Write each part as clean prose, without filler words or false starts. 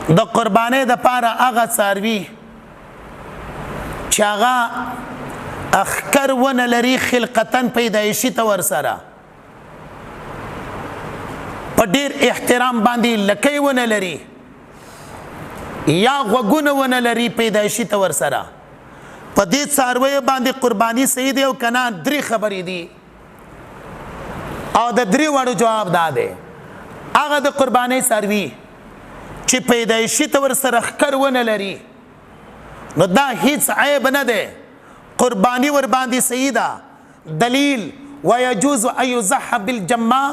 د قربانې د پاره هغه څاروي چې هغه اخکر ونه لري خلقتن پیدایشي تور سره په ډیر احترام باندې لکۍ ونه لري یا غوږونه ونه لري پیدایشي تور سره په دې څارویو باندې قرباني صحیح دی او کنه درې خبرې دي او د درې وړو جواب دا دی هغه د قربانۍ څاروي چې پیدایشي تور سره اخکر ونه لري نو دا هیڅ عیب نه دی قربانی ور باندې صحیح ده دلیل ويجوز ان يذبح بالجماع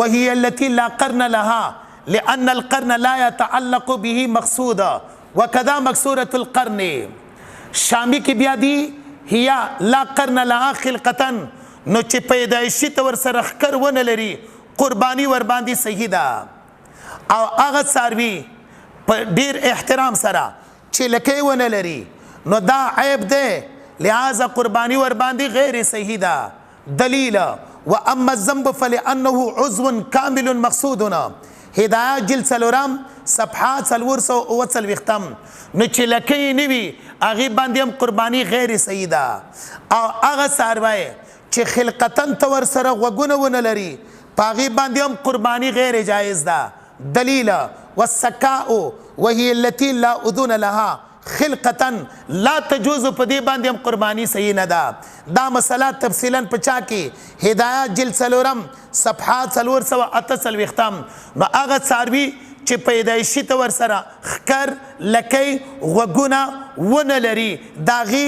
وهي التي لا قرن لها لان القرن لا يتعلق به مقصودا وكذا مكسوره القرن شامی کی بیا دی هي لا قرن لها خلقتن نو چې پیدایشي تور سره خکر ونه لري قربانی ور باندې صحیح ده او هغه څاروي په ډیر احترام سره چې لکۍ ونه لري نو دا عیب ده لہذا قربانی ور باندې غیر صحیح ده دلیل واما الذنب فلانه عضو كامل مقصودنا هدايه جلد سلورم صفحات سلورسو وصل وختم نو چې لکۍ نیوي هغه باندې هم قربانی غیر صحیح ده او هغه څاروی چې خلقتن تور سره غوږونه ونه لري پاغي باندې هم قربانی غیر جایز ده دلیل والسکاء وهي التي لا اذن لها خلقتن لا تجوز په دې باندې هم قربانی صحیح نه ده دا مسله تفصیلا پچا کې هدایت جلد سلورم صفحات سلور سو اتصل وختم نو هغه څاروي چې پیدایشي تور سره خکر لکۍ غوږونه ونه لري داغي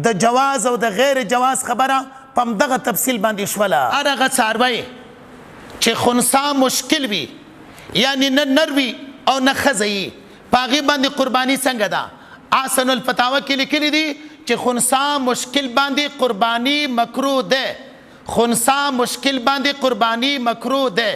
د جواز او د غیر جواز خبره پم دغه تفصیل باندې شوله هغه څاروي چې خنثی مشکل وي یعنی نه نروي او نه خزي پاغي باندې قرباني څنګه ده احسن الفتاوی کې لیکلي دي چې خنثی مشکل باندې قرباني مکروه ده خنثی مشکل باندې قرباني مکروه ده